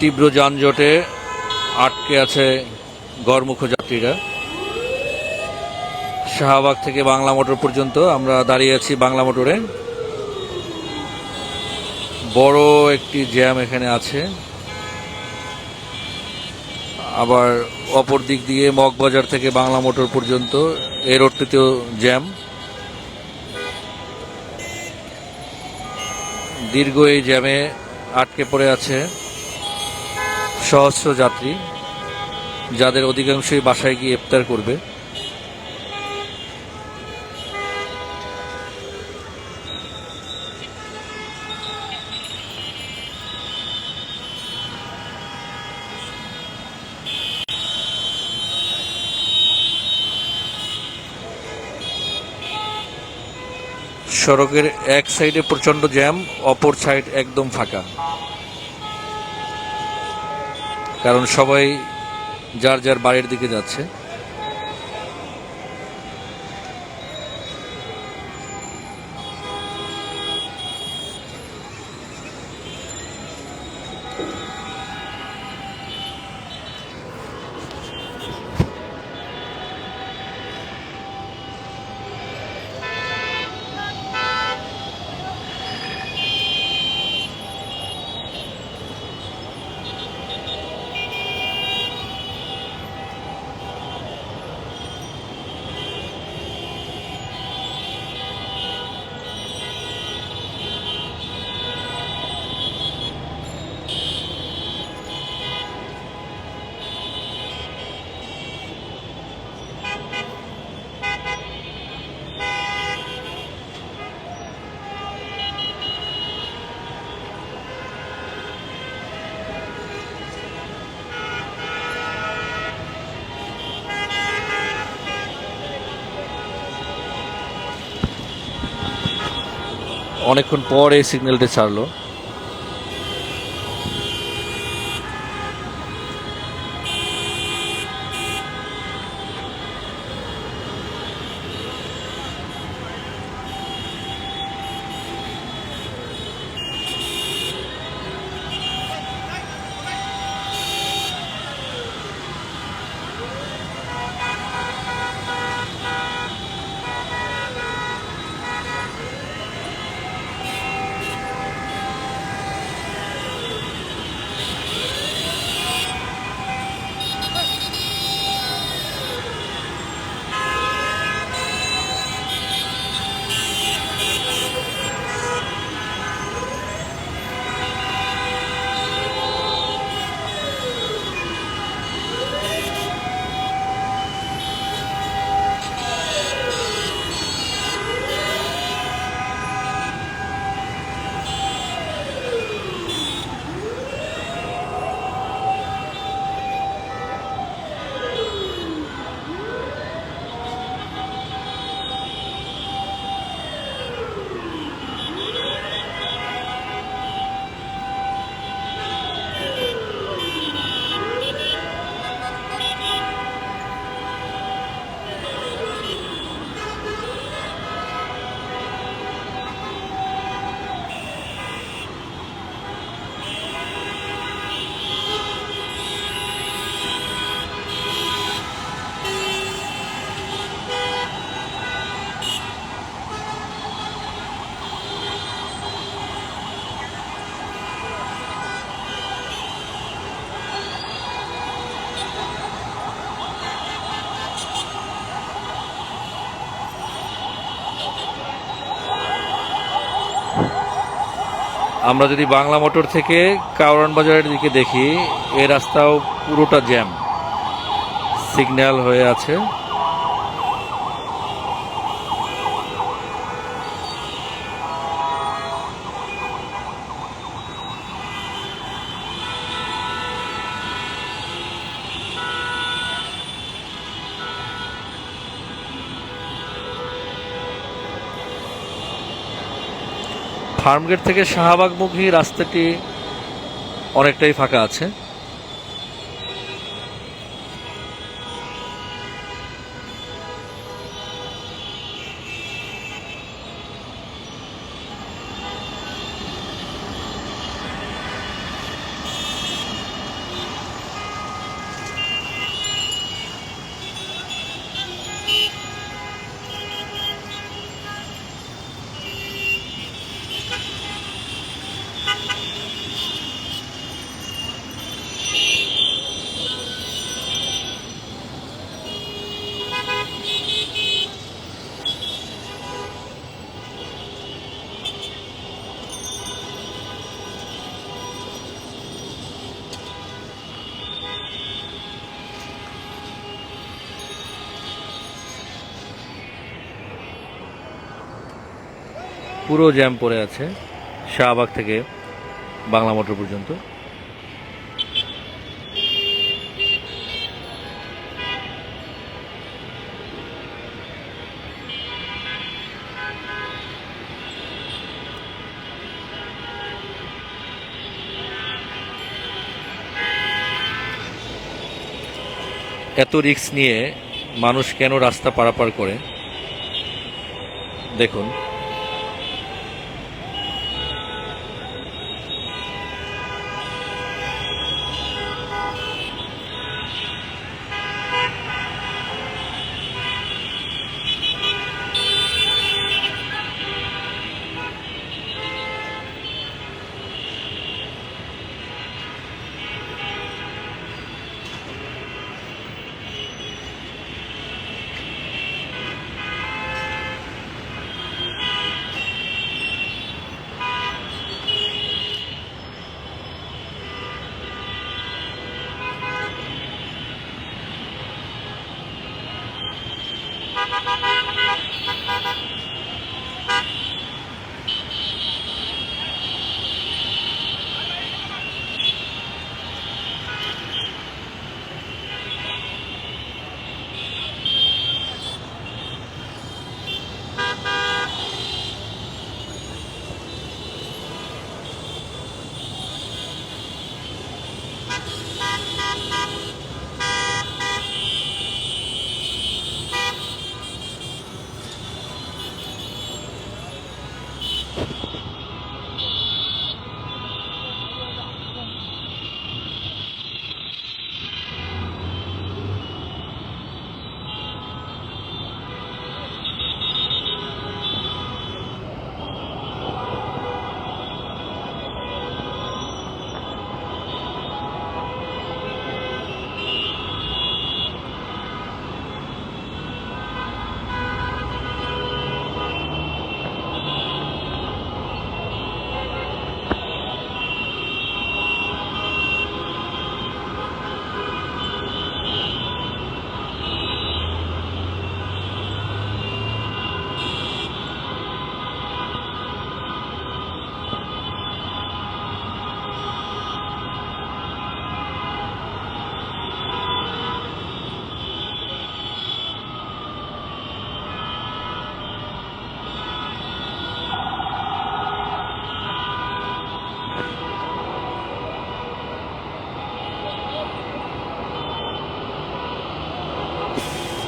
তীব্র যানজটে আটকে আছে গড়মুখ যাত্রীরা। শাহবাগ থেকে বাংলা মোটর পর্যন্ত আমরা দাঁড়িয়ে আছি বাংলা মোটরে। বড় একটি জ্যাম এখানে আছে। আবার অপর দিক দিয়ে মগবাজার থেকে বাংলা মোটর পর্যন্ত এই রোডটিতেও জ্যাম। দীর্ঘ এই জ্যামে আটকে পড়ে আছে সহস্র যাত্রী, যাদের অধিকাংশই বাসায় গিয়ে ইফতার করবে। সড়কের এক সাইডে প্রচন্ড জ্যাম, অপর সাইড একদম ফাঁকা, কারণ সবাই যার যার বাড়ির দিকে যাচ্ছে। অনেকক্ষণ পর এই সিগন্যালটি ছাড়লো। আমরা যদি বাংলা মোটর থেকে কারওয়ান বাজারের দিকে দেখি, এই রাস্তাও পুরোটা জ্যাম, সিগন্যাল হয়ে আছে। ফার্মগেট থেকে শাহবাগমুখী রাস্তাটি অনেকটাই ফাঁকা আছে। পুরো জ্যাম পড়ে আছে শাহবাগ থেকে বাংলা মোটর পর্যন্ত। এত রিস্ক নিয়ে মানুষ কেন রাস্তা পারাপার করে দেখুন।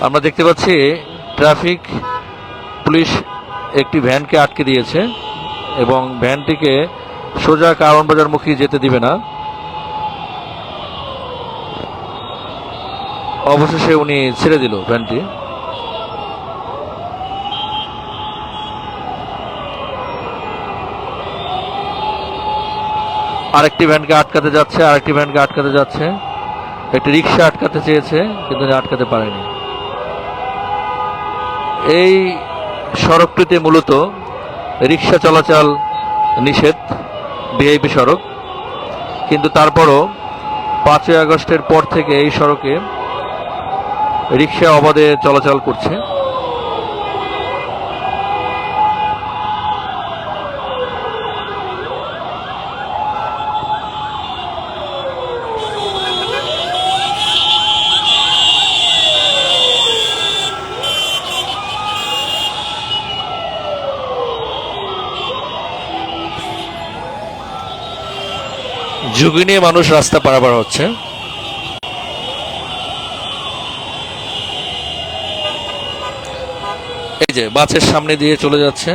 আমরা দেখতে পাচ্ছি ট্রাফিক পুলিশ একটি ভ্যানকে আটকে দিয়েছে এবং ভ্যানটিকে সোজা কারওয়ান বাজার মুখী যেতে দিবে না। অবশেষে উনি ছেড়ে দিল ভ্যানটি। আরেকটি ভ্যানকে আটকাতে যাচ্ছে, আরেকটি ভ্যানকে আটকাতে যাচ্ছে। একটি রিক্সা আটকাতে চেয়েছে কিন্তু আটকাতে পারেনি। এই সড়কটিতে মূলত রিক্সা চলাচল নিষেধ, ভিআইপি সড়ক, কিন্তু তারপরও 5ই আগস্টের পর থেকে এই সড়কে রিক্সা অবাধে চলাচল করছে। ঝুঁকি নিয়ে মানুষ রাস্তা পারাপার হচ্ছে। এই যে বাসের সামনে দিয়ে চলে যাচ্ছে।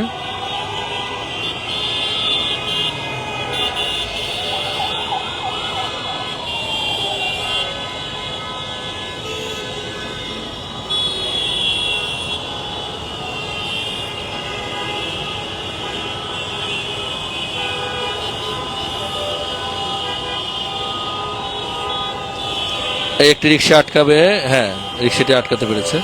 এই একটি রিক্সা আটকাবে, হ্যাঁ রিক্সাটি আটকাতে পেরেছে।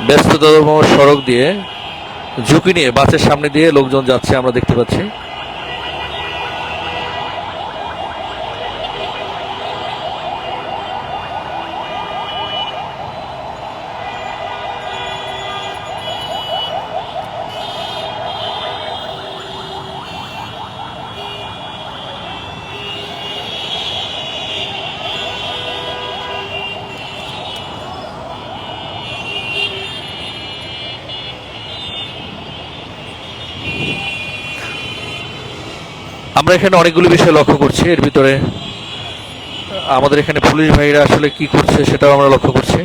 ব্যস্ততম সড়ক দিয়ে ঝুঁকি নিয়ে বাসের সামনে দিয়ে লোকজন যাচ্ছে আমরা দেখতে পাচ্ছি। আমরা এখানে অনেকগুলো বিষয় লক্ষ্য করছি, এর ভিতরে আমাদের এখানে পুলিশ ভাইরা আসলে কি করছে সেটাও আমরা লক্ষ্য করছি।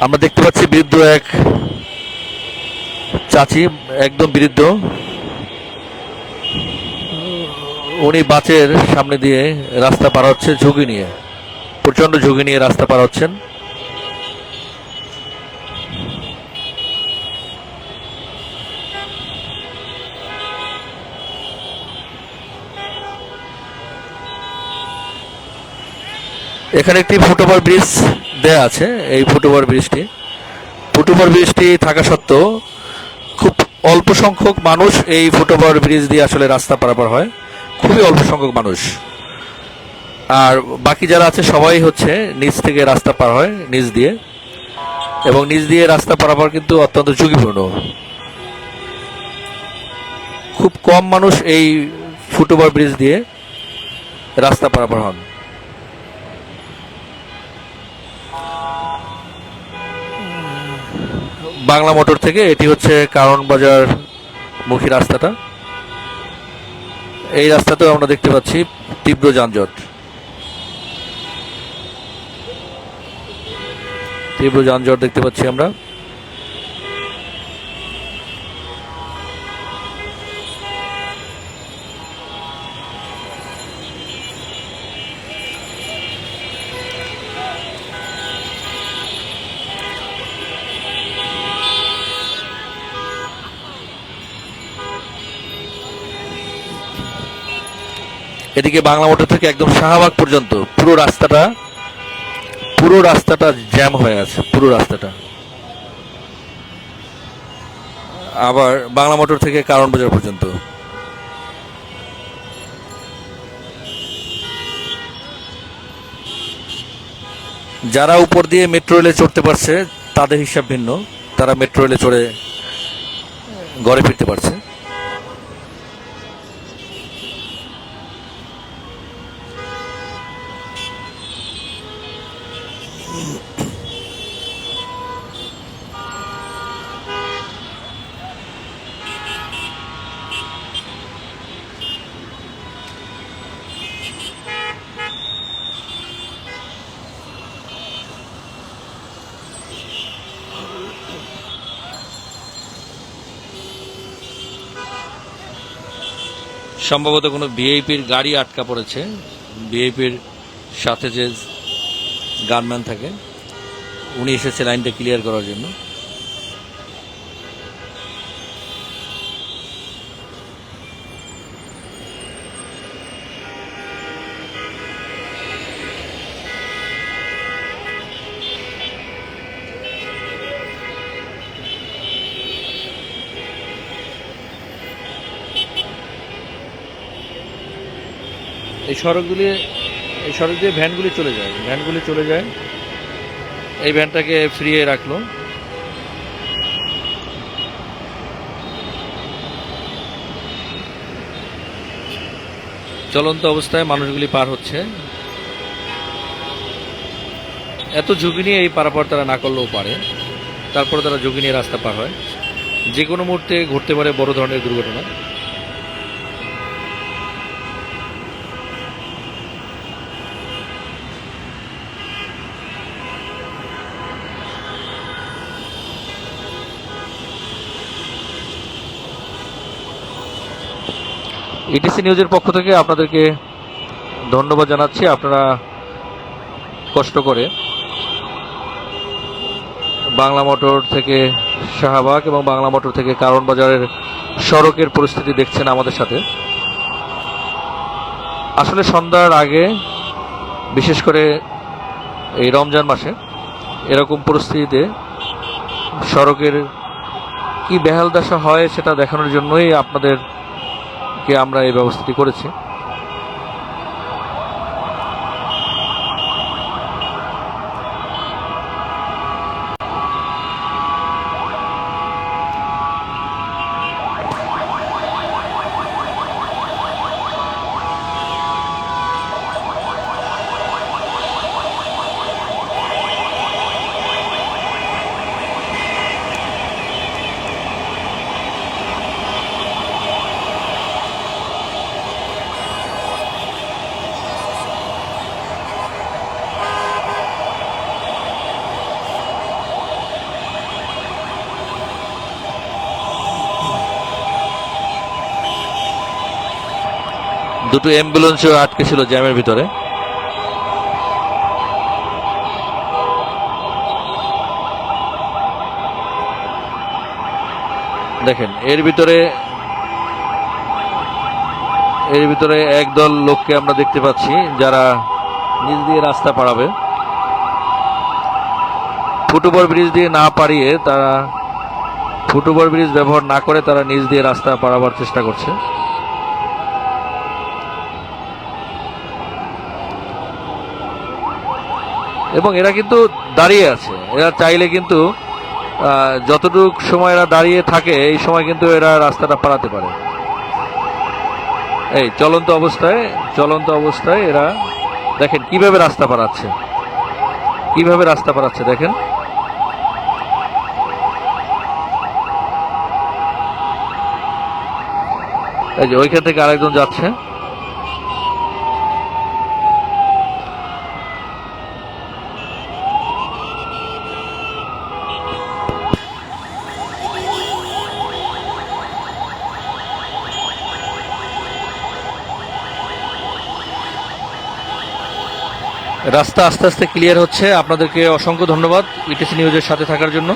আমরা দেখতে পাচ্ছি বৃদ্ধ এক চাচি, একদম বৃদ্ধ, উনি বাসের সামনে দিয়ে রাস্তা পার হচ্ছে ঝুঁকি নিয়ে, প্রচন্ড ঝুঁকি নিয়ে রাস্তা পার হচ্ছেন। এখানে একটি ফুটওভার ব্রিজ দেয়া আছে। এই ফুটওভার ব্রিজটি থাকা সত্ত্বেও খুব অল্প সংখ্যক মানুষ এই ফুটওভার ব্রিজ দিয়ে আসলে রাস্তা পারাপার হয়, খুবই অল্প সংখ্যক মানুষ। আর বাকি যারা আছে সবাই হচ্ছে নিচ থেকে রাস্তা পার হয় নিচ দিয়ে, এবং নিচ দিয়ে রাস্তা পারাপার কিন্তু অত্যন্ত ঝুঁকিপূর্ণ। খুব কম মানুষ এই ফুটওভার ব্রিজ দিয়ে রাস্তা পারাপার হন। বাংলা মোটর থেকে এটি হচ্ছে কারণ বাজার মুখী রাস্তাটা। এই রাস্তাতেও আমরা দেখতে পাচ্ছি তীব্র যানজট দেখতে পাচ্ছি আমরা। এদিকে বাংলা মোটর থেকে একদম শাহবাগ পর্যন্ত পুরো রাস্তাটা জ্যাম হয়ে আছে, পুরো রাস্তাটা। আবার বাংলা মোটর থেকে কারণ বাজার পর্যন্ত। যারা উপর দিয়ে মেট্রো রেলে চড়তে পারছে তাদের হিসাব ভিন্ন, তারা মেট্রো রেলে চড়ে ঘরে ফিরতে পারছে। সম্ভবত কোনো ভিআইপির গাড়ি আটকা পড়েছে, ভিআইপির সাথে যে গানম্যান থাকে উনি এসেছে লাইনটা ক্লিয়ার করার জন্য। এই সড়ক দিয়ে ভ্যানগুলি চলে যায়, এই ভ্যানটাকে ফ্রিয়ে রাখলো। চলন্ত অবস্থায় মানুষগুলি পার হচ্ছে। এত ঝুঁকি নিয়ে এই পারাপার তারা না করলেও পারে, তারপরে তারা ঝুঁকি নিয়ে রাস্তা পার হয়। যে কোনো মুহূর্তে ঘটতে পারে বড় ধরনের দুর্ঘটনা। ইটিসি নিউজের পক্ষ থেকে আপনাদেরকে ধন্যবাদ জানাচ্ছি। আপনারা কষ্ট করে বাংলা মোটর থেকে শাহবাগ এবং বাংলা মোটর থেকে কারওয়ান বাজারের সড়কের পরিস্থিতি দেখছেন আমাদের সাথে। আসলে সন্ধ্যার আগে, বিশেষ করে এই রমজান মাসে, এরকম পরিস্থিতিতে সড়কের কি বেহাল দশা হয় সেটা দেখানোর জন্যই আপনাদেরকে আমরা এই ব্যবস্থাটি করেছি। দুটো অ্যাম্বুলেন্সও আটকে ছিল জ্যামের ভিতরে। দেখেন এর ভিতরে একদল লোককে আমরা দেখতে পাচ্ছি যারা নিচ দিয়ে রাস্তা পারাবে। ফুটওভার ব্রিজ দিয়ে না পারিয়ে তারা ফুটওভার ব্রিজ ব্যবহার না করে তারা নিচ দিয়ে রাস্তা পারাবার চেষ্টা করছে। এবং এরা কিন্তু দাঁড়িয়ে আছে, এরা চাইলে কিন্তু যতটুক সময় এরা দাঁড়িয়ে থাকে এই সময় কিন্তু এরা রাস্তাটা পারাতে পারে। এই চলন্ত অবস্থায় এরা দেখেন কিভাবে রাস্তা পারাচ্ছে, দেখেন। এই যে ওইখান থেকে আরেকজন যাচ্ছে। রাস্তা আস্তে আস্তে ক্লিয়ার হচ্ছে। আপনাদেরকে অসংখ্য ধন্যবাদ ইটিসি নিউজের সাথে থাকার জন্য।